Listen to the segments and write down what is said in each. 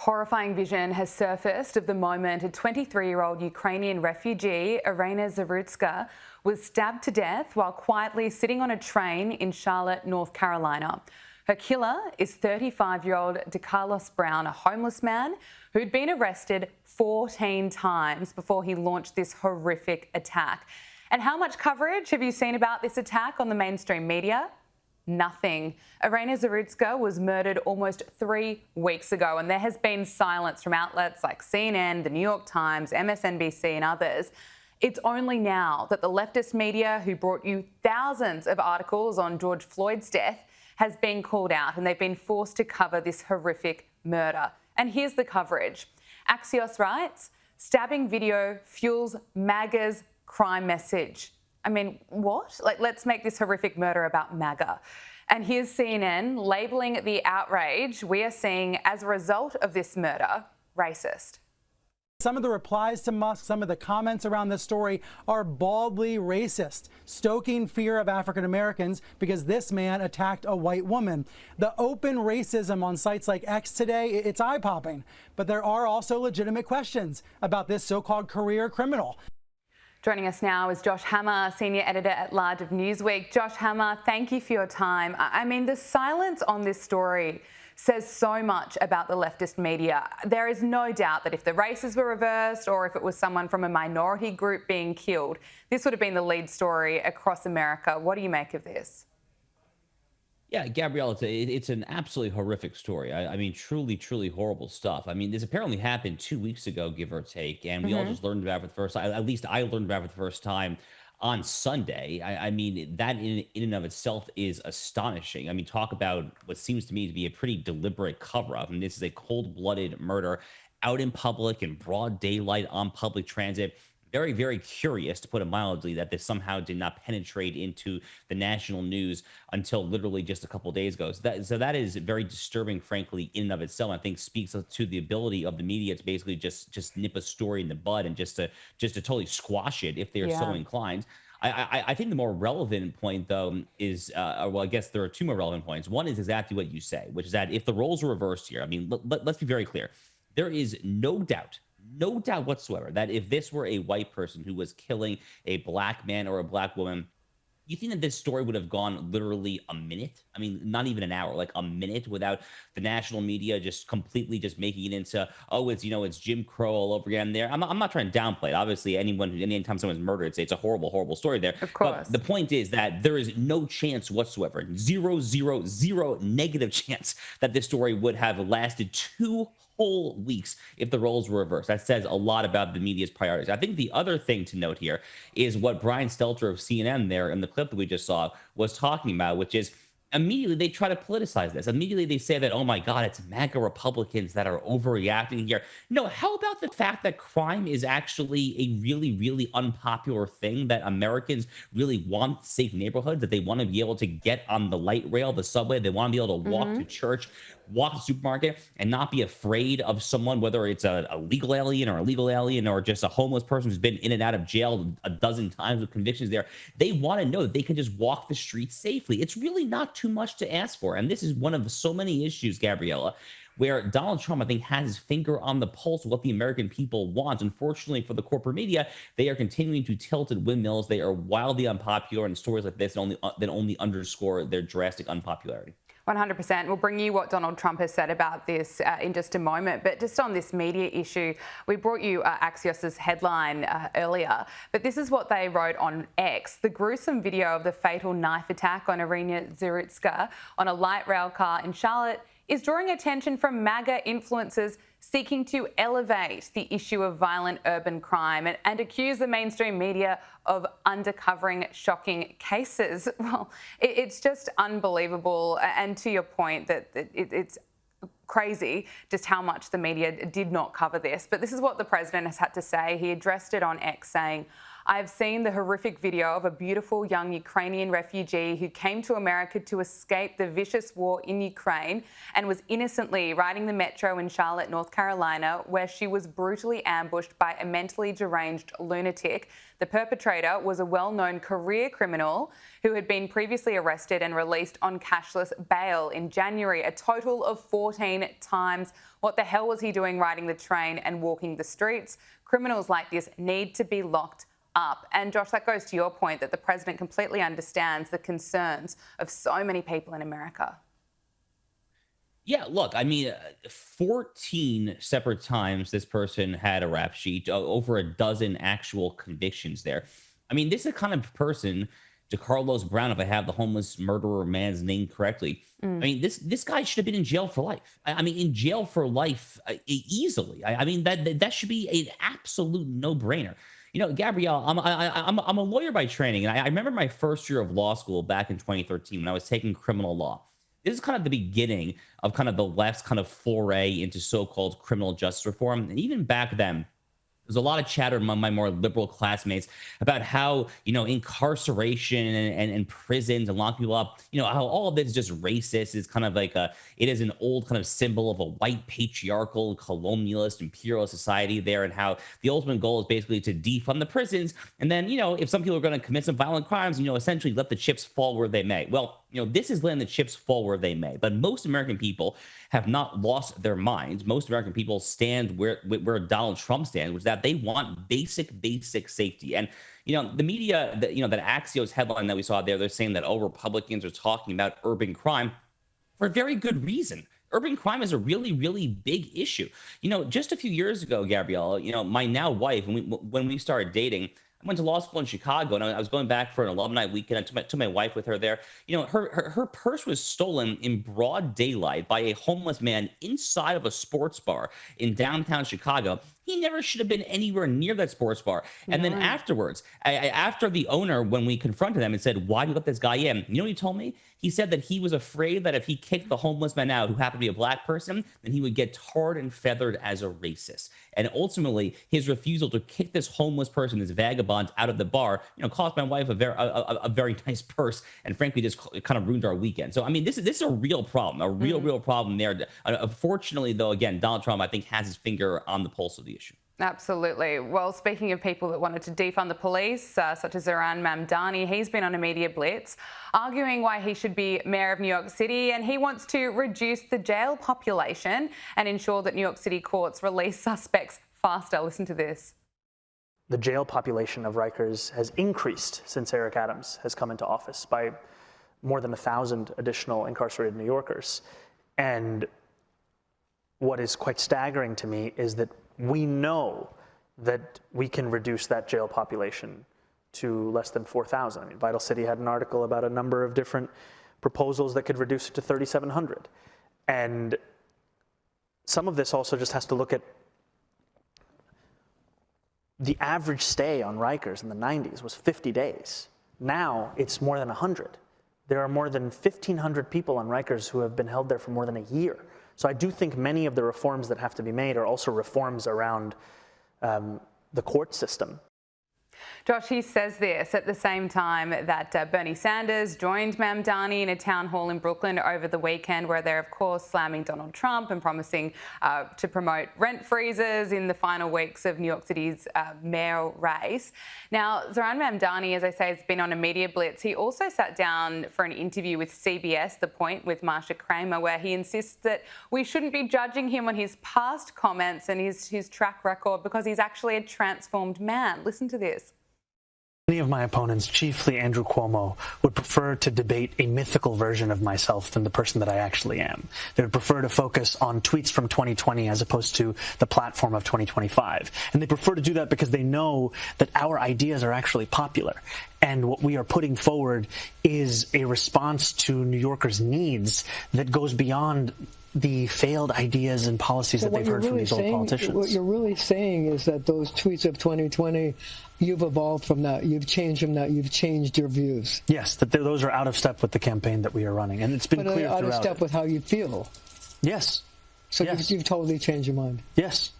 Horrifying vision has surfaced of the moment a 23-year-old Ukrainian refugee, Irina Zarutska, was stabbed to death while quietly sitting on a train in Charlotte, North Carolina. Her killer is 35-year-old DeCarlos Brown, a homeless man who'd been arrested 14 times before he launched this horrific attack. And how much coverage have you seen about this attack on the mainstream media? Nothing. Irina Zarutska was murdered almost 3 weeks ago, and there has been silence from outlets like CNN, the New York Times, MSNBC and others. It's only now that the leftist media, who brought you thousands of articles on George Floyd's death, has been called out, and they've been forced to cover this horrific murder. And here's the coverage. Axios writes, stabbing video fuels MAGA's crime message. I mean, what? Let's make this horrific murder about MAGA. And here's CNN labelling the outrage we are seeing as a result of this murder racist. Some of the replies to Musk, some of the comments around this story are baldly racist, stoking fear of African Americans because this man attacked a white woman. The open racism on sites like X today, it's eye-popping. But there are also legitimate questions about this so-called career criminal. Joining us now is Josh Hammer, Senior Editor-at-Large of Newsweek. Josh Hammer, thank you for your time. I mean, the silence on this story says so much about the leftist media. There is no doubt that if the races were reversed or if it was someone from a minority group being killed, this would have been the lead story across America. What do you make of this? Yeah, Gabriella, it's an absolutely horrific story. I mean, truly, truly horrible stuff. I mean, this apparently happened 2 weeks ago, give or take, and we all just learned about it for the first time. At least I learned about it for the first time on Sunday. I mean, that in and of itself is astonishing. I mean, talk about what seems to me to be a pretty deliberate cover-up. I mean, this is a cold-blooded murder out in public, in broad daylight, on public transit. Very, very curious, to put it mildly, that this somehow did not penetrate into the national news until literally just a couple of days ago. So that is very disturbing, frankly, in and of itself. I think speaks to the ability of the media to basically just nip a story in the bud and just to totally squash it if they are so inclined. I think the more relevant point, though, is, well, I guess there are two more relevant points. One is exactly what you say, which is that if the roles were reversed here, I mean, let's be very clear. There is no doubt whatsoever that if this were a white person who was killing a black man or a black woman, you think that this story would have gone literally a minute? I mean, not even an hour, like a minute, without the national media just completely just making it into, oh, it's, it's Jim Crow all over again there. I'm not trying to downplay it. Obviously, anytime someone's murdered, it's a horrible, horrible story there. Of course. But the point is that there is no chance whatsoever, zero negative chance that this story would have lasted 2 whole weeks if the roles were reversed. That says a lot about the media's priorities. I think the other thing to note here is what Brian Stelter of CNN there in the clip that we just saw was talking about, which is immediately they try to politicize this. Immediately they say that, oh my God, it's MAGA Republicans that are overreacting here. No, how about the fact that crime is actually a really, really unpopular thing, that Americans really want safe neighborhoods, that they want to be able to get on the light rail, the subway, they want to be able to walk to church, walk to the supermarket, and not be afraid of someone, whether it's a legal alien or a legal alien or just a homeless person who's been in and out of jail a dozen times with convictions there. They want to know that they can just walk the streets safely. It's really not too much to ask for. And this is one of so many issues, Gabriella, where Donald Trump, I think, has his finger on the pulse of what the American people want. Unfortunately for the corporate media, they are continuing to tilt at windmills. They are wildly unpopular, and stories like this that only underscore their drastic unpopularity. 100%. We'll bring you what Donald Trump has said about this in just a moment. But just on this media issue, we brought you Axios's headline earlier. But this is what they wrote on X. The gruesome video of the fatal knife attack on Irina Zarutska on a light rail car in Charlotte is drawing attention from MAGA influencers seeking to elevate the issue of violent urban crime and accuse the mainstream media of undercovering shocking cases. Well, it's just unbelievable. And to your point, that it's crazy just how much the media did not cover this. But this is what the president has had to say. He addressed it on X saying, I've seen the horrific video of a beautiful young Ukrainian refugee who came to America to escape the vicious war in Ukraine and was innocently riding the metro in Charlotte, North Carolina, where she was brutally ambushed by a mentally deranged lunatic. The perpetrator was a well-known career criminal who had been previously arrested and released on cashless bail in January, a total of 14 times. What the hell was he doing riding the train and walking the streets? Criminals like this need to be locked up. And Josh, that goes to your point that the president completely understands the concerns of so many people in America. Yeah, look, I mean, 14 separate times this person had a rap sheet, over a dozen actual convictions there. I mean, this is the kind of person, DeCarlos Brown, if I have the homeless murderer man's name correctly, I mean, this guy should have been in jail for life. I mean, in jail for life easily. I mean, that should be an absolute no-brainer. You know, Gabrielle, I'm a lawyer by training, and I remember my first year of law school back in 2013 when I was taking criminal law. This is kind of the beginning of kind of the left's kind of foray into so-called criminal justice reform. And even back then, there's a lot of chatter among my more liberal classmates about how, you know, incarceration and prisons and locking people up, you know, how all of this is just racist. It's kind of like it is an old kind of symbol of a white patriarchal colonialist imperial society there, and how the ultimate goal is basically to defund the prisons. And then, you know, if some people are going to commit some violent crimes, you know, essentially let the chips fall where they may. Well, you know, this is letting the chips fall where they may. But most American people have not lost their minds. Most American people stand where Donald Trump stands, which is that they want basic safety. And, you know, the media, that Axios headline that we saw there, they're saying that, oh, Republicans are talking about urban crime for a very good reason. Urban crime is a really, really big issue. You know, just a few years ago, Gabriella, you know, my now wife, when we started dating, I went to law school in Chicago, and I was going back for an alumni weekend. I took my wife with her there. You know, her purse was stolen in broad daylight by a homeless man inside of a sports bar in downtown Chicago. He never should have been anywhere near that sports bar. And then afterwards, after the owner, when we confronted him and said, why do you let this guy in? You know what he told me? He said that he was afraid that if he kicked the homeless man out, who happened to be a black person, then he would get tarred and feathered as a racist. And ultimately, his refusal to kick this homeless person, this vagabond, out of the bar, you know, cost my wife a very nice purse, and frankly, just kind of ruined our weekend. So, I mean, this is a real problem, a real problem there. Unfortunately, though, again, Donald Trump, I think, has his finger on the pulse of the issue. Absolutely. Well, speaking of people that wanted to defund the police, such as Zoran Mamdani, he's been on a media blitz arguing why he should be mayor of New York City, and he wants to reduce the jail population and ensure that New York City courts release suspects faster. Listen to this. The jail population of Rikers has increased since Eric Adams has come into office by more than 1,000 additional incarcerated New Yorkers. And what is quite staggering to me is that we know that we can reduce that jail population to less than 4,000. I mean, Vital City had an article about a number of different proposals that could reduce it to 3,700. And some of this also just has to look at the average stay on Rikers in the 90s was 50 days. Now it's more than 100. There are more than 1,500 people on Rikers who have been held there for more than a year. So I do think many of the reforms that have to be made are also reforms around the court system. Josh, he says this at the same time that Bernie Sanders joined Mamdani in a town hall in Brooklyn over the weekend, where they're, of course, slamming Donald Trump and promising to promote rent freezes in the final weeks of New York City's mayoral race. Now, Zoran Mamdani, as I say, has been on a media blitz. He also sat down for an interview with CBS, The Point, with Marsha Kramer, where he insists that we shouldn't be judging him on his past comments and his track record, because he's actually a transformed man. Listen to this. Many of my opponents, chiefly Andrew Cuomo, would prefer to debate a mythical version of myself than the person that I actually am. They would prefer to focus on tweets from 2020 as opposed to the platform of 2025. And they prefer to do that because they know that our ideas are actually popular. And what we are putting forward is a response to New Yorkers' needs that goes beyond the failed ideas and policies that they've heard from these old politicians. What you're really saying is that those tweets of 2020, you've evolved from that, you've changed from that, you've changed your views. Yes, that those are out of step with the campaign that we are running, and it's been clear throughout. Out of step with how you feel. Yes. So yes. You've totally changed your mind. Yes.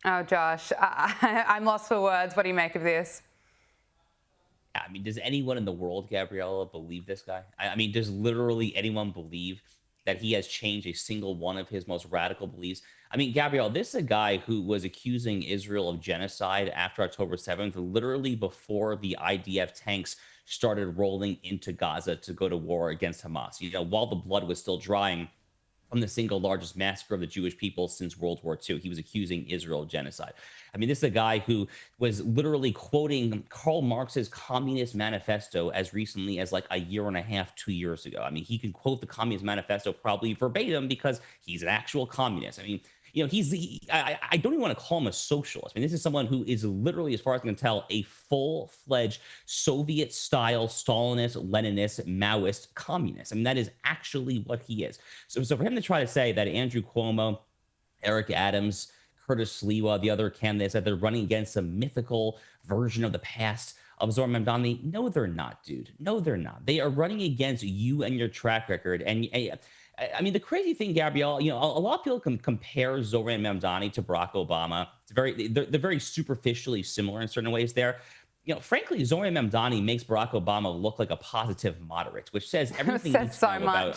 Oh, Josh, I'm lost for words. What do you make of this? I mean, does anyone in the world, Gabriella, believe this guy? I mean, does literally anyone believe that he has changed a single one of his most radical beliefs? I mean, Gabrielle, this is a guy who was accusing Israel of genocide after October 7th, literally before the IDF tanks started rolling into Gaza to go to war against Hamas. You know, while the blood was still drying from the single largest massacre of the Jewish people since World War II. He was accusing Israel of genocide. I mean, this is a guy who was literally quoting Karl Marx's Communist Manifesto as recently as like a year and a half, 2 years ago. I mean, he can quote the Communist Manifesto probably verbatim because he's an actual communist. I mean, you know, I don't even want to call him a socialist. I mean, this is someone who is literally, as far as I can tell, a full-fledged Soviet-style Stalinist, Leninist, Maoist communist. I mean, that is actually what he is. So for him to try to say that Andrew Cuomo, Eric Adams, Curtis Sliwa, the other candidates, that they're running against a mythical version of the past of Zoran Mamdani, no, they're not, dude. No, they're not. They are running against you and your track record. And I mean, the crazy thing, Gabrielle, you know, a lot of people can compare Zoran Mamdani to Barack Obama. They're very superficially similar in certain ways there. You know, frankly, Zoran Mamdani makes Barack Obama look like a positive moderate, which says everything you need to know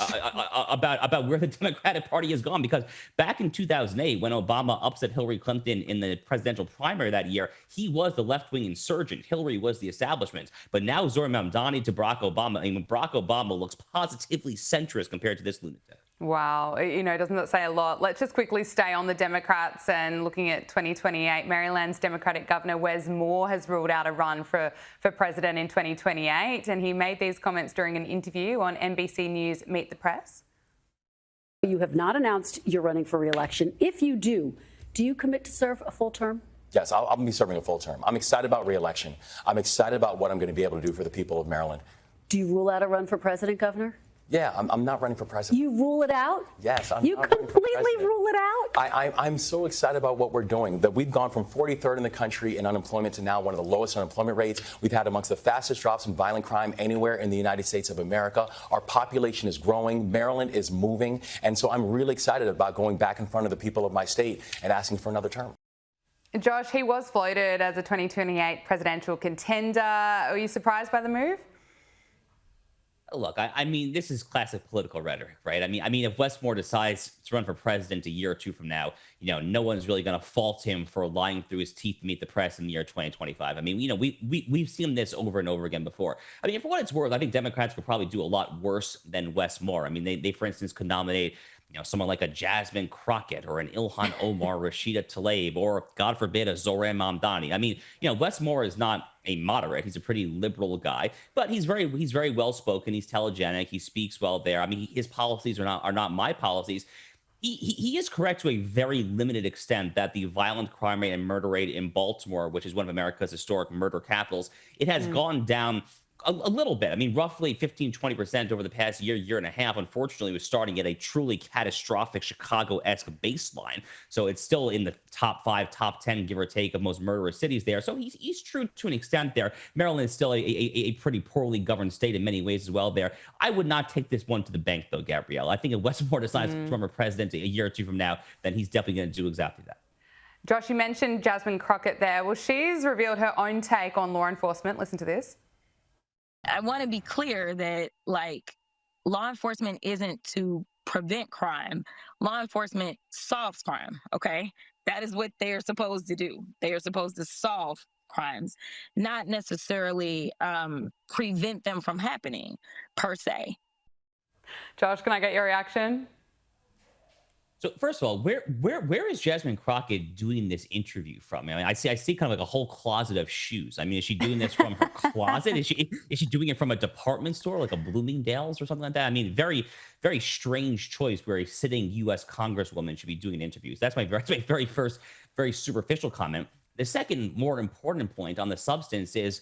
about where the Democratic Party has gone. Because back in 2008, when Obama upset Hillary Clinton in the presidential primary that year, he was the left-wing insurgent. Hillary was the establishment. But now Zoran Mamdani to Barack Obama, I mean, Barack Obama looks positively centrist compared to this lunatic. Wow, you know, doesn't that say a lot? Let's just quickly stay on the Democrats and looking at 2028. Maryland's Democratic Governor Wes Moore has ruled out a run for president in 2028, and he made these comments during an interview on NBC News Meet the Press. You have not announced you're running for re-election. If you do you commit to serve a full term? Yes, I'll be serving a full term. I'm excited about re-election. I'm excited about what I'm going to be able to do for the people of Maryland. Do you rule out a run for president, Governor? Yeah, I'm not running for president. You rule it out? Yes, You completely rule it out? I'm so excited about what we're doing, that we've gone from 43rd in the country in unemployment to now one of the lowest unemployment rates. We've had amongst the fastest drops in violent crime anywhere in the United States of America. Our population is growing. Maryland is moving. And so I'm really excited about going back in front of the people of my state and asking for another term. Josh, he was floated as a 2028 presidential contender. Are you surprised by the move? Look, I mean, this is classic political rhetoric, right? I mean, if Wes Moore decides to run for president a year or two from now, you know, no one's really going to fault him for lying through his teeth to meet the press in the year 2025. I mean, you know, we've seen this over and over again before. I mean, for what it's worth, I think Democrats could probably do a lot worse than Wes Moore. I mean, they for instance, could nominate, you know, someone like a Jasmine Crockett or an Ilhan Omar, Rashida Tlaib, or God forbid, a Zoran Mamdani. I mean, you know, Wes Moore is not a moderate. He's a pretty liberal guy, but he's very well spoken. He's telegenic. He speaks well there. I mean, his policies are not my policies. He is correct to a very limited extent that the violent crime rate and murder rate in Baltimore, which is one of America's historic murder capitals, it has gone down a little bit. I mean, roughly 15-20% over the past year and a half. Unfortunately, was starting at a truly catastrophic Chicago-esque baseline. So it's still in the top 5, top 10, give or take, of most murderous cities there. So he's true to an extent there. Maryland is still a pretty poorly governed state in many ways as well there. I would not take this one to the bank, though, Gabrielle. I think if Wes Moore decides to run for president a year or two from now, then he's definitely going to do exactly that. Josh, you mentioned Jasmine Crockett there. Well, she's revealed her own take on law enforcement. Listen to this. I want to be clear that, like, law enforcement isn't to prevent crime. Law enforcement solves crime, okay? That is what they are supposed to do. They are supposed to solve crimes, not necessarily prevent them from happening, per se. Josh, can I get your reaction? So first of all, where is Jasmine Crockett doing this interview from? I mean, I see kind of like a whole closet of shoes. I mean, is she doing this from her closet? Is she doing it from a department store, like a Bloomingdale's or something like that? I mean, very strange choice where a sitting U.S. Congresswoman should be doing interviews. That's my very first, very superficial comment. The second, more important point on the substance is,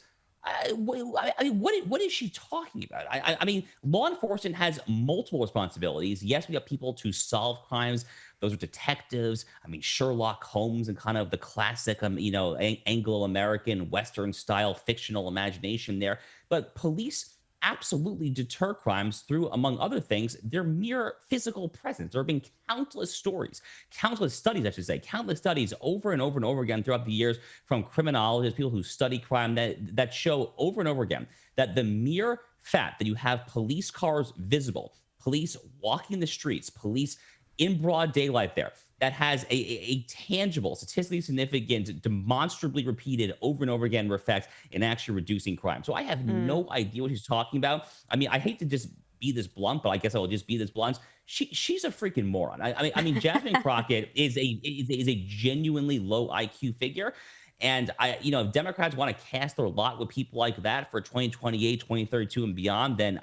what is she talking about? I mean, law enforcement has multiple responsibilities. Yes, we have people to solve crimes. Those are detectives. I mean, Sherlock Holmes and kind of the classic, you know, Anglo-American Western style fictional imagination there. But police absolutely deter crimes through, among other things, their mere physical presence. There have been countless stories, countless studies, I should say, countless studies over and over and over again throughout the years from criminologists, people who study crime, that show over and over again that the mere fact that you have police cars visible, police walking the streets, police in broad daylight there, that has a tangible, statistically significant, demonstrably repeated over and over again effect in actually reducing crime. So I have no idea what he's talking about. I mean, I hate to just be this blunt, but I guess I will just be this blunt. She's a freaking moron. I mean, Jasmine Crockett is a genuinely low IQ figure. And if Democrats want to cast their lot with people like that for 2028, 2032 and beyond, then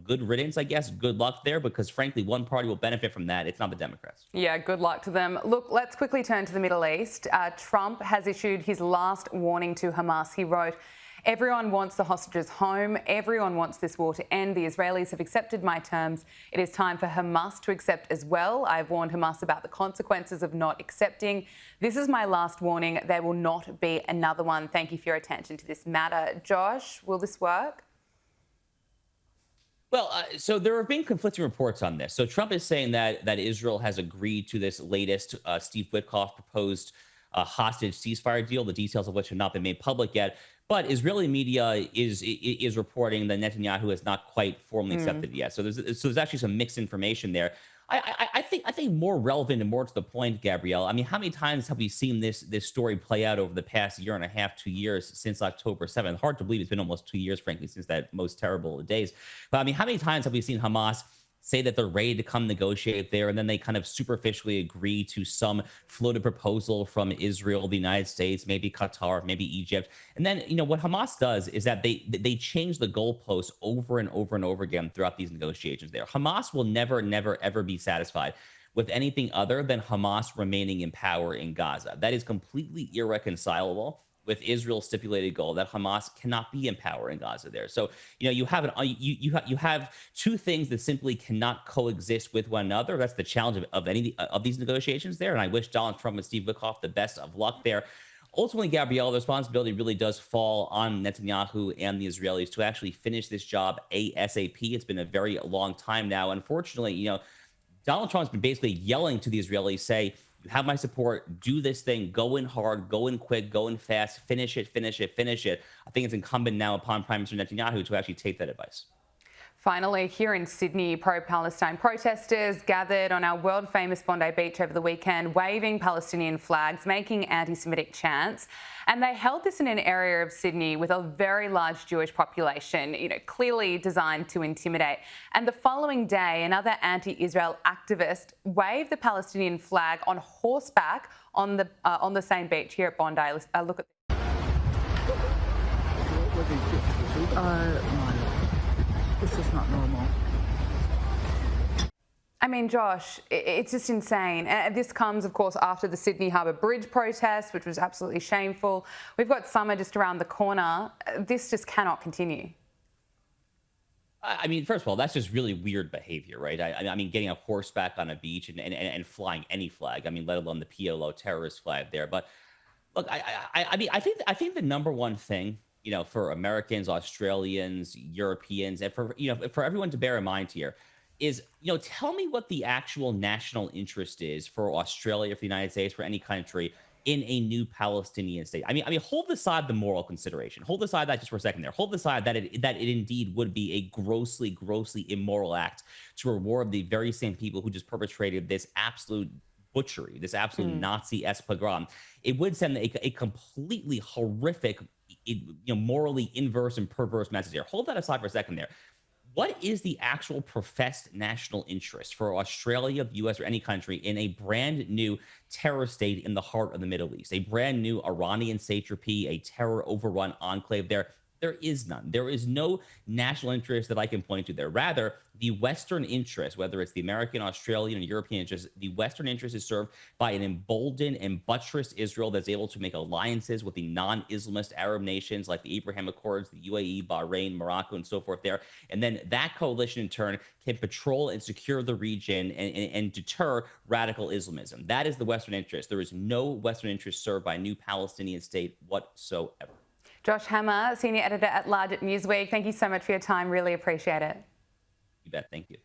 good riddance, I guess. Good luck there, because frankly, one party will benefit from that. It's not the Democrats. Yeah, good luck to them. Look, let's quickly turn to the Middle East. Trump has issued his last warning to Hamas. He wrote, "Everyone wants the hostages home. Everyone wants this war to end. The Israelis have accepted my terms. It is time for Hamas to accept as well. I have warned Hamas about the consequences of not accepting. This is my last warning. There will not be another one. Thank you for your attention to this matter." Josh, will this work? Well, so there have been conflicting reports on this. So Trump is saying that Israel has agreed to this latest Steve Witkoff proposed hostage ceasefire deal, the details of which have not been made public yet. But Israeli media is reporting that Netanyahu has not quite formally accepted it yet. So there's actually some mixed information there. I think more relevant and more to the point, Gabrielle. I mean, how many times have we seen this story play out over the past year and a half, 2 years since October 7th? Hard to believe it's been almost 2 years, frankly, since that most terrible of days. But I mean, how many times have we seen Hamas say that they're ready to come negotiate there, and then they kind of superficially agree to some floated proposal from Israel, the United States, maybe Qatar, maybe Egypt. And then, what Hamas does is that they change the goalposts over and over and over again throughout these negotiations there. Hamas will never, ever be satisfied with anything other than Hamas remaining in power in Gaza. That is completely irreconcilable with Israel's stipulated goal that Hamas cannot be in power in Gaza there. So, you have you have two things that simply cannot coexist with one another. That's the challenge of any of these negotiations there. And I wish Donald Trump and Steve Witkoff the best of luck there. Ultimately, Gabrielle, the responsibility really does fall on Netanyahu and the Israelis to actually finish this job ASAP. It's been a very long time now. Unfortunately, Donald Trump's been basically yelling to the Israelis, say, "You have my support. Do this thing. Go in hard. Go in quick. Go in fast. Finish it. Finish it. Finish it." I think it's incumbent now upon Prime Minister Netanyahu to actually take that advice. Finally, here in Sydney, pro-Palestine protesters gathered on our world-famous Bondi Beach over the weekend, waving Palestinian flags, making anti-Semitic chants. And they held this in an area of Sydney with a very large Jewish population, clearly designed to intimidate. And the following day, another anti-Israel activist waved the Palestinian flag on horseback on the same beach here at Bondi. Let's look at this. This is not normal. I mean, Josh, it's just insane. And this comes, of course, after the Sydney Harbour Bridge protest, which was absolutely shameful. We've got summer just around the corner. This just cannot continue. I mean, first of all, that's just really weird behavior, right? I mean, getting a horseback on a beach and flying any flag. I mean, let alone the PLO terrorist flag there. But look, I think the number one thing, for Americans, Australians, Europeans, and for everyone to bear in mind here is, tell me what the actual national interest is for Australia, for the United States, for any country in a new Palestinian state. I mean, hold aside the moral consideration. Hold aside that just for a second there. Hold aside that it indeed would be a grossly immoral act to reward the very same people who just perpetrated this absolute butchery, this absolute Nazi-esque pogrom. It would send a completely horrific, morally inverse and perverse message there. Hold that aside for a second there. What is the actual professed national interest for Australia, the U.S., or any country in a brand new terror state in the heart of the Middle East, a brand new Iranian satrapy, a terror overrun enclave there? There is none. There is no national interest that I can point to there. Rather, the Western interest, whether it's the American, Australian, and European interest, the Western interest is served by an emboldened and buttressed Israel that's able to make alliances with the non-Islamist Arab nations like the Abraham Accords, the UAE, Bahrain, Morocco, and so forth there. And then that coalition in turn can patrol and secure the region and deter radical Islamism. That is the Western interest. There is no Western interest served by a new Palestinian state whatsoever. Josh Hammer, Senior Editor at Large at Newsweek, thank you so much for your time. Really appreciate it. You bet. Thank you.